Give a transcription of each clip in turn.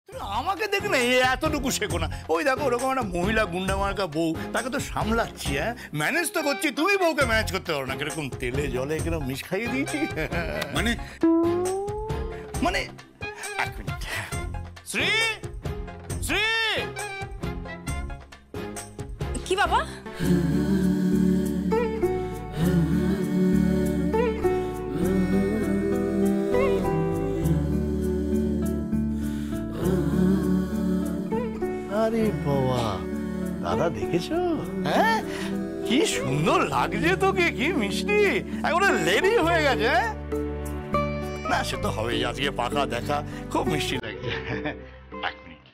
আমাকে দেখে না এতটুকু শেখো না। ওই দেখো ওরকম একটা মহিলা গুন্ডা মার্কা বউ, তাকে তো সামলাচ্ছি, হ্যাঁ ম্যানেজ তো করছি, তুমি বউকে ম্যানেজ করতে পারো না? কিরকম তেলে জলে কিরকম মিশ খাইয়ে দিয়েছি। মানে মানে এক মিনিট। শ্রী, শ্রী, কি বাবা? আরে বাবা, দাদা দেখেছো? হ্যাঁ কি সুন্দর লাগছে তোকে, কি মিষ্টি, একেবারে লেডি হয়ে গেছে। না সে তো হবেই, আজকে পাকা দেখা, খুব মিষ্টি লাগছে। এক মিনিট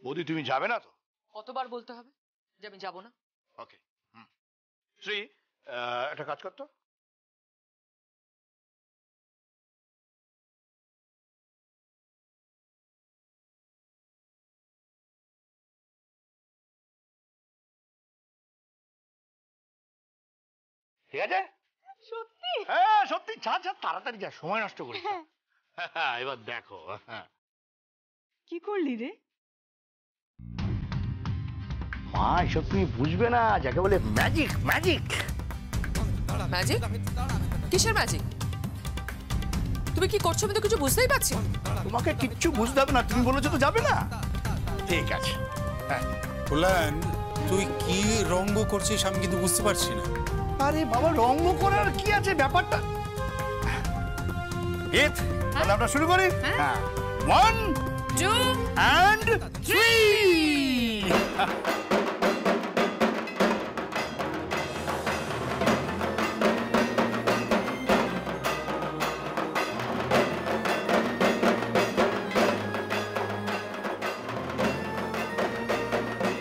বৌদি, তুমি যাবে না তো? কতবার বলতে হবে যে আমি যাবো না? ওকে। শ্রী, একটা কাজ করতো। ঠিক আছে? সত্যি? হ্যাঁ সত্যি, যা যা তাড়াতাড়ি যা, সময় নষ্ট করিস না। এবার দেখো। কি করলি রে? মা এসব তুমি বুঝবে না, যাকে বলে ম্যাজিক। ম্যাজিক? ম্যাজিক? কিসের ম্যাজিক? তুমি কি করছো আমি তো কিছু বুঝতেই পারছি। তোমাকে কিচ্ছু বুঝতে হবে না, তুমি বলেছো তো যাবে না। ঠিক আছে। হ্যাঁ কল্যাণ, তুই কি রঙ্গ করছিস আমি কিন্তু বুঝতে পারছি না। আরে বাবা, রঙ্গ করার কি আছে, ব্যাপারটা তাহলে আমরা শুরু করি। হ্যাঁ 1 2 and 3।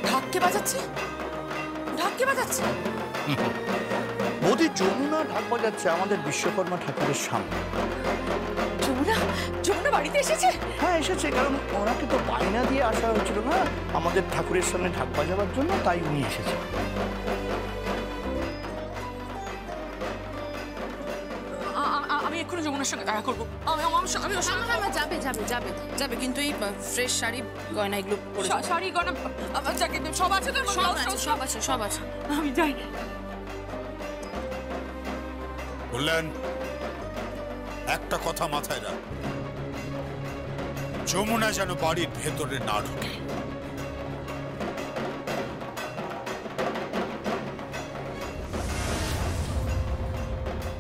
ঢাককে বাজাচ্ছে, ঢাককে বাজাচ্ছে। মোদি যমুনা ঢাক বাজাচ্ছে আমাদের বিশ্বকর্মা ঠাকুরের সামনে। যমুনা, যমুনা বাড়িতে এসেছে? হ্যাঁ এসেছে, কারণ ওনাকে তো বায়না দিয়ে আসা হয়েছিল না আমাদের ঠাকুরের সামনে ঢাক বাজাবার জন্য, তাই উনি এসেছে। আমি এক্ষুনি যমুনার সঙ্গে দেখা করবো। যাবে যাবে যাবে যাবে, কিন্তু এই ফ্রেশ শাড়ি গয়না এগুলো পরে শাড়ি গয়না সব আছে তো? সব আছে সব আছে। আমি যাই। কল্যাণ, একটা কথা মাথায় রাখ, যমুনা যেন বাড়ির ভেতরে না ঢুকে।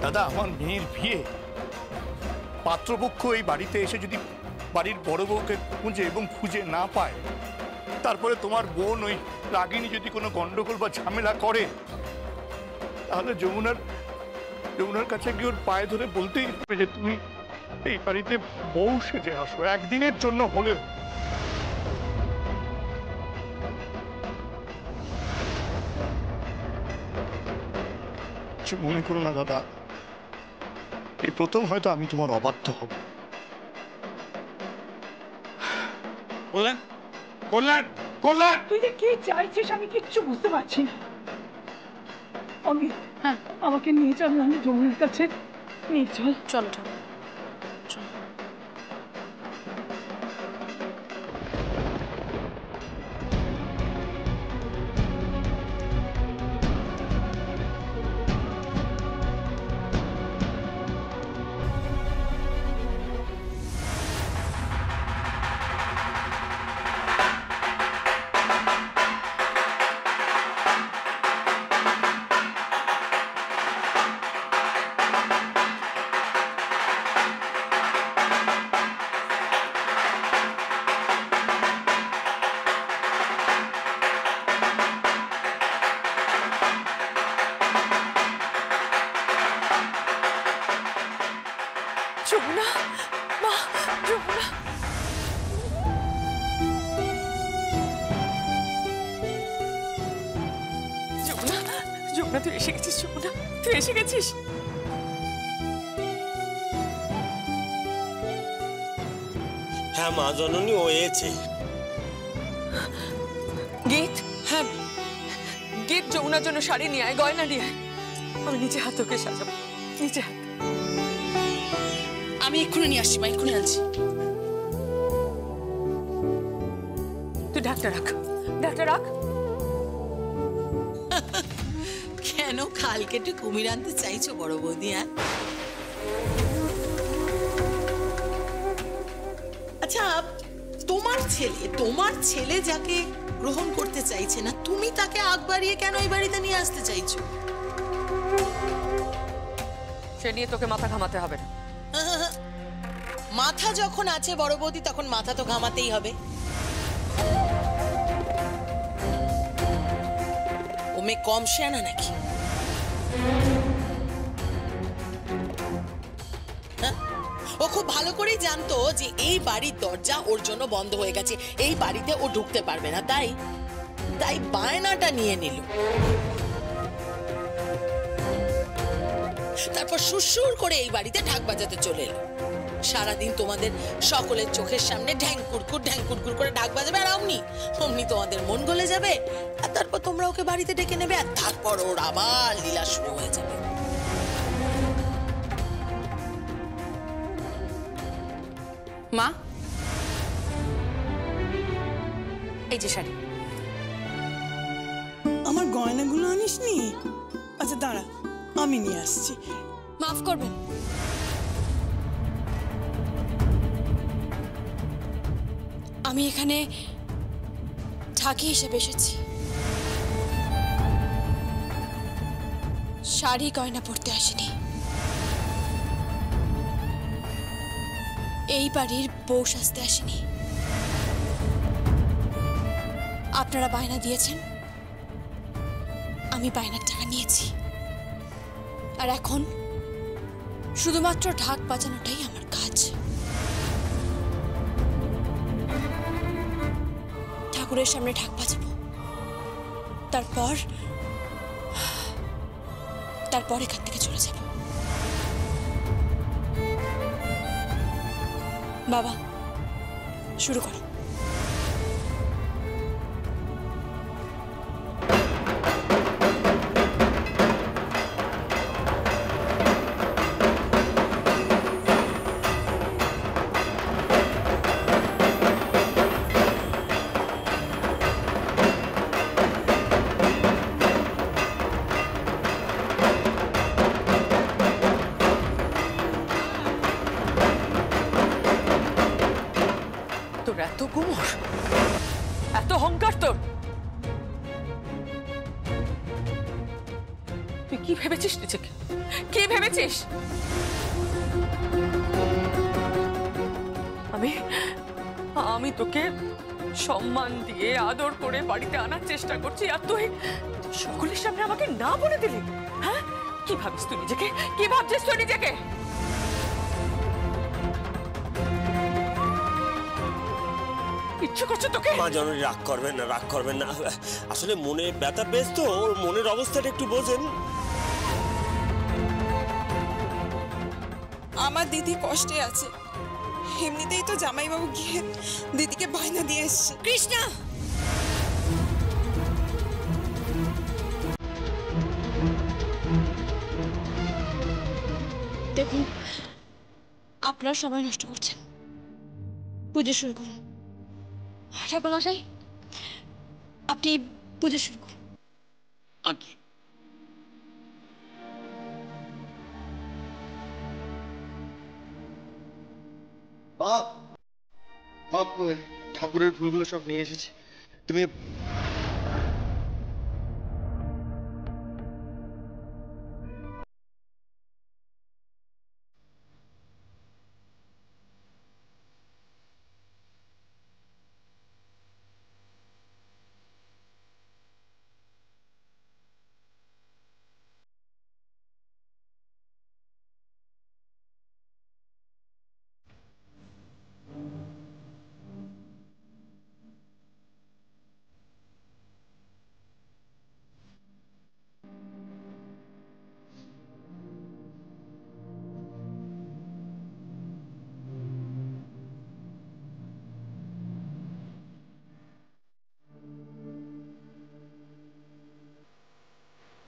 দাদা, আমার মেয়ের বিয়ে, পাত্রপক্ষ এই বাড়িতে এসে যদি বাড়ির বড় বউকে খুঁজে এবং খুঁজে না পায়, তারপরে তোমার বোন ওই রাগিনী যদি কোনো গন্ডগোল বা ঝামেলা করে, তাহলে যমুনার কাছে গিয়ে ওর পায়ে ধরে বলতেই হবে যে তুমি এই বাড়িতে বউ সেজে আসো একদিনের জন্য হলেও। মনে করো না দাদা, এই প্রথম হয়তো আমি তোমার অবাধ্য হব। কল্যাণ, কল্যাণ, কল্যাণ, তুই যে কি চাইছিস আমি কিচ্ছু বুঝতে পারছি না। অমিত, হ্যাঁ আমাকে নিয়ে চল না যমুনার কাছে, নিয়ে চল। চলো চলো। যমুনা, মা, যমুনা। যমুনা, যমুনা তুই এসে গেছিস। যমুনা তুই এসে গেছিস। হ্যাঁ মা জননী, ও এসেছে। গীত, হ্যাঁ গীত, যমুনার জন্য শাড়ি নিয়ে আয়, গয়না নিয়ে আয়। আমি নিজে হাত ওকে সাজাবো, নিজে হাত। আমি এক্ষুনি নিয়ে আসছি মা, এক্ষুনি আনছি। ব্যাগটা রাখ, ব্যাগটা রাখ। কেন খাল কেটে কুমির আনতে চাইছো বড় বৌদি? আচ্ছা, তোমার ছেলে যাকে গ্রহণ করতে চাইছে না, তুমি তাকে আগ বাড়িয়ে কেন এই বাড়িতে নিয়ে আসতে চাইছো? সে নিয়ে তোকে মাথা ঘামাতে হবে না। মাথা যখন আছে বড় বৌদি, তখন মাথা তো ঘামাতেই হবে। ও মেয়ে কম শেয়ানা নাকি? ও খুব ভালো করেই জানতো যে এই বাড়ির দরজা ওর জন্য বন্ধ হয়ে গেছে, এই বাড়িতে ও ঢুকতে পারবে না, তাই বায়নাটা নিয়ে নিল। তারপর সুরসুর করে এই বাড়িতে ঢাক বাজাতে চলে এলো। সারাদিন তোমাদের সকলের চোখের সামনে ঢ্যাং কুরকুর করে ঢাক বাজাবে, আর অমনি তোমাদের মন গলে যাবে। আর তারপর তোমরা ওকে বাড়িতে ডেকে নেবে, আর তারপর ওর আবার লীলা শুরু হয়ে যাবে। মা, এই যে শাড়ি। আমার গয়নাগুলো আনিসনি? আচ্ছা দাঁড়া, আমি নিয়ে আসছি। মাফ করবেন, আমি এখানে ঢাকি হিসেবে এসেছি, শাড়ি গয়না পরতে আসিনি। এই বাড়ির বউ সাজতে আসিনি। আপনারা বায়না দিয়েছেন, আমি বায়নার টাকা নিয়েছি, আর এখন শুধুমাত্র ঢাক বাজানোটাই আমার কাজ। ঠাকুরের সামনে ঢাক বাজাবো, তারপর এখান থেকে চলে যাব। বাবা, শুরু করো। এত গুমর, এত অহংকার তোর! তুই কি ভেবেছিস নিজেকে? কি ভেবেছিস? আমি তোকে সম্মান দিয়ে আদর করে বাড়িতে আনার চেষ্টা করছি, আর তুই সকলের সামনে আমাকে না বলে দিলি? হ্যাঁ, কি ভাবিস তুই নিজেকে? কি ভাবছিস তুই নিজেকে? ইচ্ছে করছে তোকে? মা জননী, রাগ করবেন না। আসলে মনে ব্যথা পেয়েছ তো, ওর মনের অবস্থাটা একটু বোঝেন। আমার দিদি কষ্টে আছে, এমনিতেই তো জামাইবাবু গিয়ে দিদিকে বায়না দিয়ে এসছে। কৃষ্ণা, দেখুন আপনার সময় নষ্ট করছেন, পুজো শুরু করুন। ঠাকুর মশাই, আপনি পুজো শুরু করুন। ঠাকুরের ফুলগুলো সব নিয়ে এসেছি, তুমি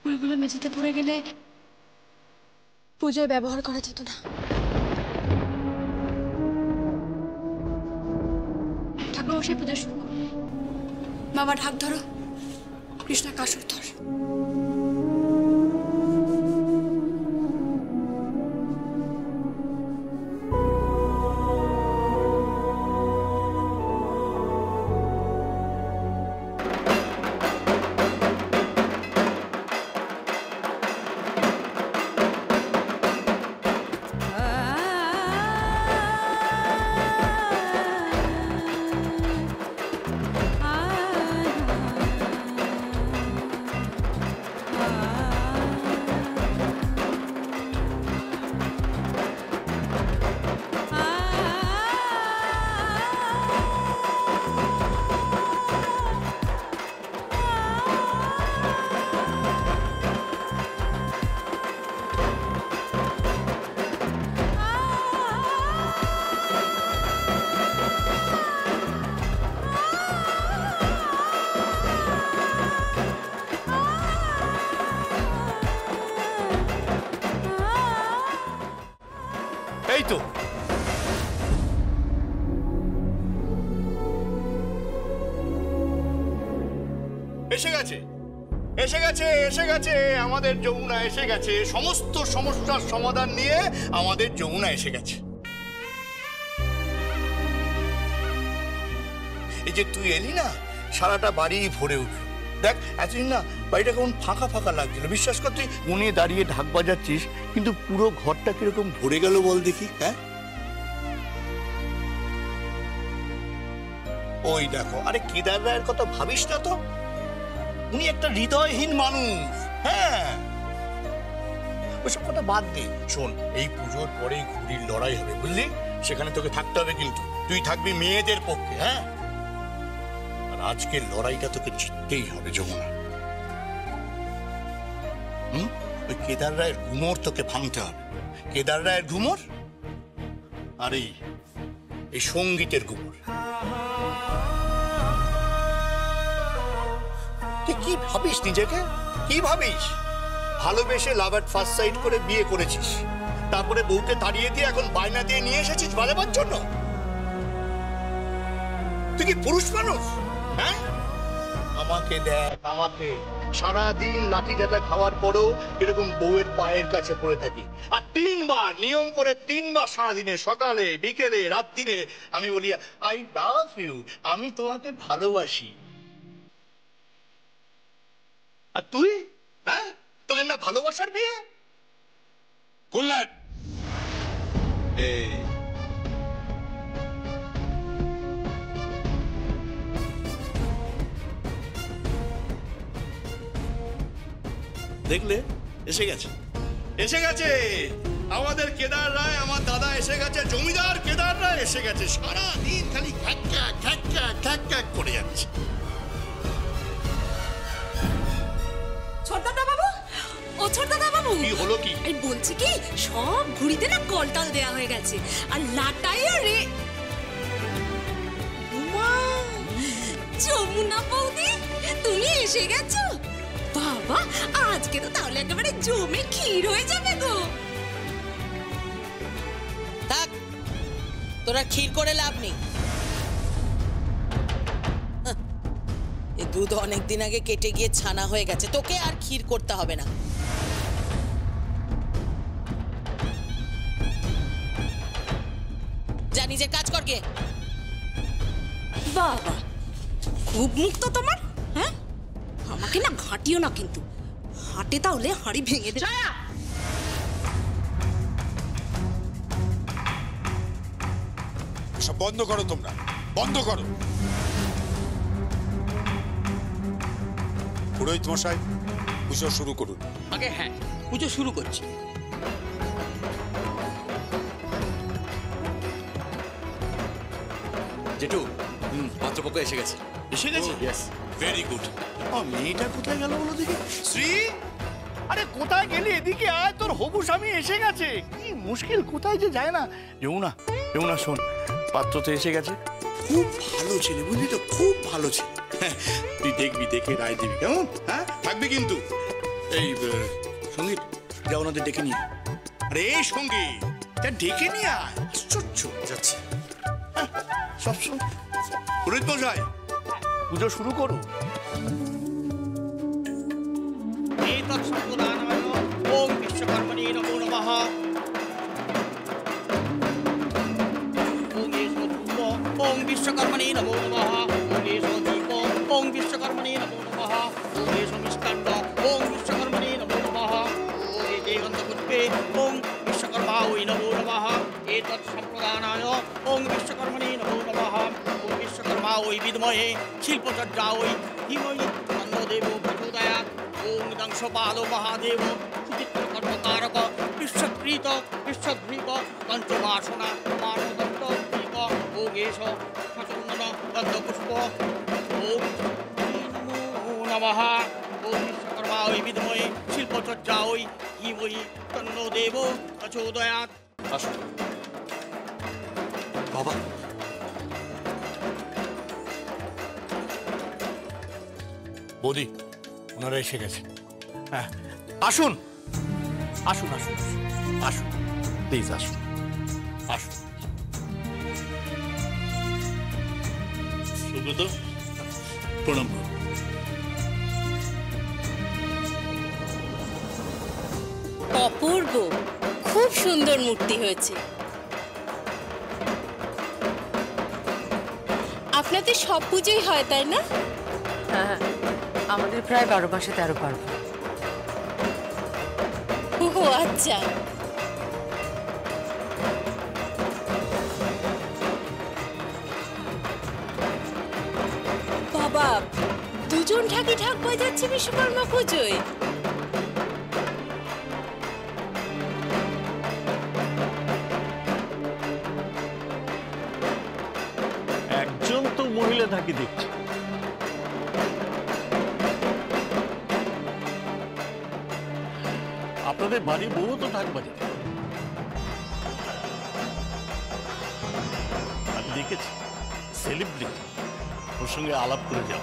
ফুলগুলো মেঝেতে পড়ে গেলে পূজায় ব্যবহার করা যেত না। ঠাকুর মশাই, পূজা শুরু করুন। বাবা ঢাক ধরো, কৃষ্ণা কাসর ধর। এই তো এসে গেছে, এসে গেছে, এসে গেছে আমাদের যমুনা এসে গেছে। সমস্ত সমস্যার সমাধান নিয়ে আমাদের যমুনা এসে গেছে। এই যে তুই এলি না, সারাটা বাড়ি ভরে উঠল। দেখ এতদিন না বাড়িটা কেমন ফাঁকা ফাঁকা লাগছিল। বিশ্বাস কর, তুই উনি দাঁড়িয়ে ঢাক বাজাচ্ছিস কিন্তু পুরো ঘরটা কিরকম ভরে গেল বল দেখি। হ্যাঁ ওই দেখো, আরে কেদার রায়ের কথা ভাবিস না তো, উনি একটা হৃদয়হীন মানুষ। হ্যাঁ ওইসব কথা বাদ দে। শোন, এই পুজোর পরেই ঘুড়ির লড়াই হবে, বুঝলি? সেখানে তোকে থাকতে হবে, কিন্তু তুই থাকবি মেয়েদের পক্ষে। হ্যাঁ, আর আজকের লড়াইটা তোকে জিততেই হবে যমুনা। ওই কেদার রায়ের ঘুমর তোকে ভাঙতে হবে। কেদার রায়ের ঘুমর আর এই সঙ্গীতের ঘুমর। তুই কি ভাবিস নিজেকে? কি ভাবিস? ভালোবেসে লাভ এট ফার্স্ট সাইট করে বিয়ে করেছিস, তারপরে বউকে তাড়িয়ে দিয়ে এখন বায়না দিয়ে নিয়ে এসেছিস বাজাবার জন্য? তুই কি পুরুষ মানুষ? হ্যাঁ, আমাকে দেখ, আমাকে সারাদিন লাঠি ডাটা খাওয়ার পরেও এরকম বউয়ের পায়ের কাছে পড়ে থাকি। আর 3 বার নিয়ম করে 3 বার সারাদিনে, সকালে, বিকেলে, রাত দিনে আমি বলি আই লাভ ইউ, আমি তোমাকে ভালোবাসি। আর তুই? হ্যাঁ, তোর না ভালোবাসার বিয়ে কল্যাণ। দেখলে এসে গেছে, এসে গেছে আমাদের কেদার রায়, আমার দাদা এসে গেছে, জমিদার কেদার রায় এসে গেছে। সারাদিন খালি খ্যাক খ্যাক খ্যাক খ্যাক করে যাচ্ছে। ছোটদা বাবু, ও ছোটদা বাবু, কি হলো? কি এই বলছি কি, সব ঘুড়িতে না কলটাল দেয়া হয়ে গেছে, আর লাটাইও রে। যমুনা বৌদি, তুমি এসে গেছো? বাবা, আজকে তো তাহলে একেবারে জমে ক্ষীর হয়ে যাবে গো। থাক, তোরা ক্ষীর করে লাভ নেই। এই দুধ অনেকদিন আগে কেটে গিয়ে ছানা হয়ে গেছে, তোকে আর ক্ষীর করতে হবে না। যা নিজের কাজ কর গে। বাবা, খুব মুখ তো তোমার। হ্যাঁ, আমাকে না ঘাটিও না কিন্তু, হাটে তাহলে হাঁড়ি ভেঙে দে। সব বন্ধ করো, তোমরা বন্ধ করো। পুরোহিত মশাই, পুজো শুরু করুন। আগে হ্যাঁ, পুজো শুরু করছি। জেঠু, পাত্রপক্ষ এসে গেছে। এসে গেছে? Yes, very good. মেয়েটা কোথায় গেল বলো দেখি? শ্রী, আরে কোথায় গেলি? এদিকে আয়, তোর হবু স্বামী এসে গেছে। কি মুশকিল, কোথায় যে যায় না। যমুনা, যমুনা শোন, পাত্র তো এসে গেছে। খুব ভালো ছেলে, বুঝলি তো, খুব ভালো ছেলে। তুই দেখবি, দেখে রায় দিবি, কেমন? হ্যাঁ, থাকবি কিন্তু। এই সঙ্গীত, যা ওনাদের ডেকে নিয়ে। আরে এই সঙ্গীত, যা ডেকে নিয়ে আয়। আশ্চর্য যাচ্ছে সবসময়। পুরোহিত মশাই, পুজো শুরু করো। ওম বিশ্বকর্মণে নমো নমঃ। ওম বিশ্বকর্মণে নমো নমঃ। ওম এষ দীপ। ওম বিশ্বকর্মণে নমো নমঃ। ওম এষ মিষ্টান্ন। ওম বিশ্বকর্মণে নমো নমঃ। ওম এতে গন্ধপুষ্পে। ওম বিশ্বকর্মায় নমো নমঃ। এতৎ সম্প্রদানায়। ওম বিশ্বকর্মণে নমো নমঃ। ওম বিশ্বকর্মায় বিদ্মহে শিল্পচর্যায় ধীমহি তন্নো দেবো প্রচোদয়াৎ। ওম দংশপালো মহাদেব সুচিত্র কর্মকারক বিশ্বপ্রীত বিশ্বভৃত পঞ্চবাসনা মানদণ্ড দীপ। ওম এষ সচন্দন গন্ধপুষ্প। ওম নমো নমঃ। ওম বিশ্বকর্মায় বিদ্মহে শিল্পচর্যায় ধীমহি তন্নো দেব প্রচোদয়াৎ। আসুন বাবা। বৌদি, ওনারা এসে গেছে। হ্যাঁ, আসুন আসুন আসুন আসুন, প্লিজ আসুন আসুন। সুব্রত, প্রণাম করুন। অপূর্ব, খুব সুন্দর মূর্তি হয়েছে। আপনাদের সব পুজোই হয় তাই না? হ্যাঁ, আমাদের প্রায় 12 মাসে 13 পার্বণ। ও আচ্ছা। বাবা, দুজন ঢাকি ঢাক বাজাচ্ছে বিশ্বকর্মা পুজোয়। একজন তো মহিলা থাকি দেখছি। আপনাদের বাড়ি বউ তো ঢাক বাজায়। আমি দেখেছি সেলিব্রিটি, ওর সঙ্গে আলাপ করে যাও।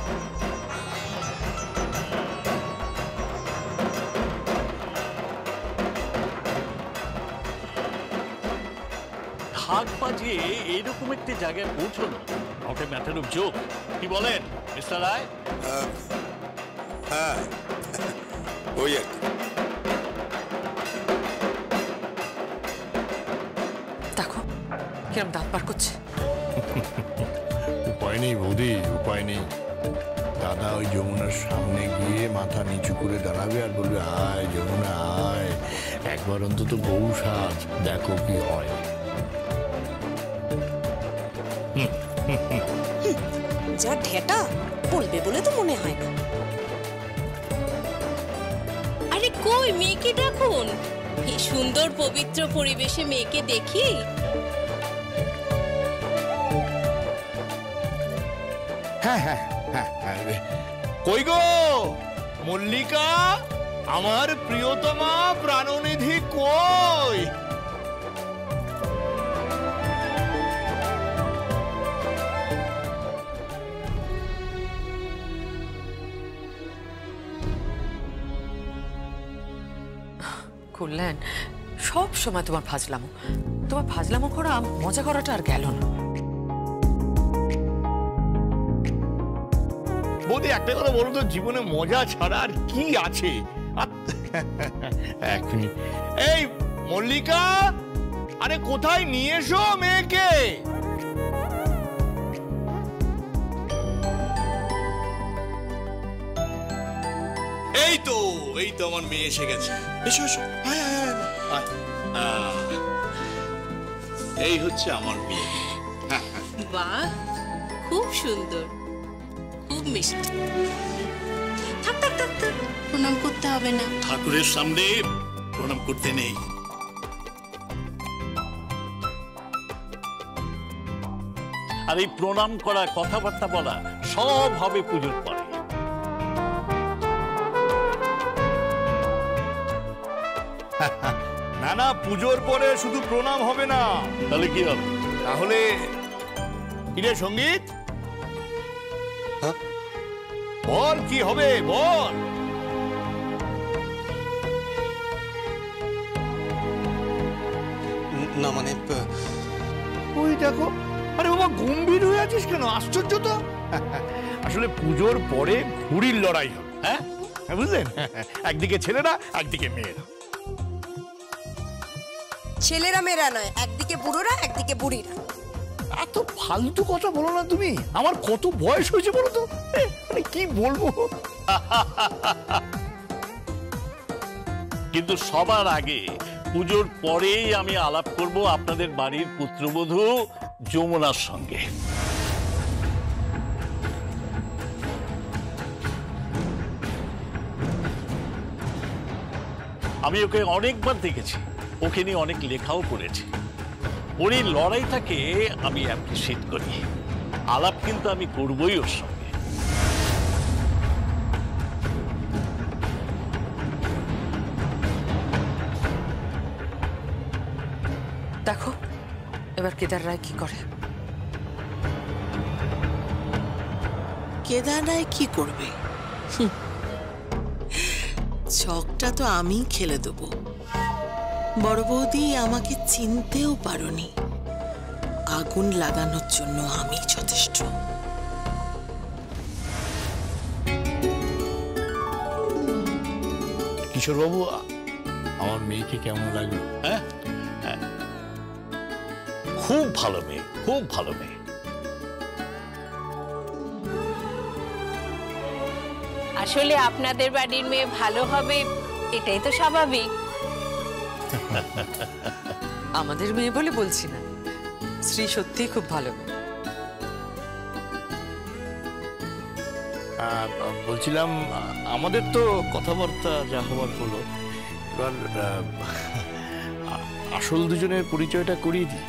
ঢাক বাজিয়ে এইরকম একটি জায়গায় পৌঁছলো, ওকে ম্যাটার অফ জোক। কি বলেন মিস্টার রায়? হ্যাঁ, ওই আর কি। দেখো কিরম দাঁত পার করছে। উপায় নেই বৌদি, উপায় নেই। দাদা ওই যমুনার সামনে গিয়ে মাথা নিচু করে দাঁড়াবে আর বলবে, আয় যমুনা আয়, একবার অন্তত বউ সাজ, দেখো কি হয়। যা ঢেটা বলবে বলে তো মনে হয় না। আরে কই, মেয়েকে ডাকুন। এই সুন্দর পবিত্র পরিবেশে মেয়েকে দেখি। হ্যাঁ হ্যাঁ হ্যাঁ হ্যাঁ, কই গো মল্লিকা, আমার প্রিয়তমা প্রাণনিধি কই? করলেন সব সময় তোমার ফাজলামো করা, মজা করাটা আর গেল না। বৌদি একটা কথা বলো তো, জীবনে মজা ছাড়া আর কি আছে? এক মিনিট, এই মল্লিকা, আরে কোথায় নিয়ে এসো মেয়েকে। এই তো আমার মেয়ে এসে গেছে। এসো এসো, আয় আয় আয়, আয়। এই হচ্ছে আমার মেয়ে। বাহ, খুব সুন্দর, খুব মিষ্টি। থাক থাক থাক থাক, প্রণাম করতে হবে না। ঠাকুরের সামনে প্রণাম করতে নেই। আর এই প্রণাম করা, কথাবার্তা বলা সব হবে পুজোর পরে। না না, পুজোর পরে শুধু প্রণাম হবে না। তাহলে কি হবে? তাহলে কিরে সঙ্গীত, বল কি হবে, বল। না মানে ওই দেখো, আরে বাবা গম্ভীর হয়ে আছিস কেন? আশ্চর্য তো। আসলে পুজোর পরে ঘুড়ির লড়াই হবে, হ্যাঁ বুঝলেন? একদিকে ছেলেরা একদিকে মেয়েরা। ছেলেরা মেয়েরা নয়, একদিকে বুড়োরা একদিকে বুড়িরা। এত ফালতু কথা বলো না তুমি। আমার কত বয়স হয়েছে বলো তো, মানে কি বলবো। কিন্তু সবার আগে পুজোর পরেই আমি আলাপ করব আপনাদের বাড়ির পুত্রবধূ যমুনার সঙ্গে। আমি ওকে অনেকবার দেখেছি, ওকে নিয়ে অনেক লেখাও করেছি। ওর এই লড়াইটাকে আমি অ্যাপ্রিসিয়েট করি। আলাপ কিন্তু আমি করবই ওর সঙ্গে। দেখো এবার কেদার রায় কি করে। কেদার রায় কি করবে? ছকটা তো আমি খেলে দেবো। বড় বৌদি আমাকে চিনতেও পারোনি, আগুন লাগানোর জন্য আমি যথেষ্ট। কিশোর বাবু, আমার মেয়েকে কেমন লাগলো? হ্যাঁ, খুব ভালো মেয়ে, খুব ভালো মেয়ে। আসলে আপনাদের বাড়ির মেয়ে ভালো হবে এটাই তো স্বাভাবিক। আমাদের মেয়ে বলে বলছি না, শ্রী সত্যিই খুব ভালো মেয়ে। বলছিলাম আমাদের তো কথাবার্তা যা হবার হলো, এবার আসল দুজনের পরিচয়টা করিয়ে দিই।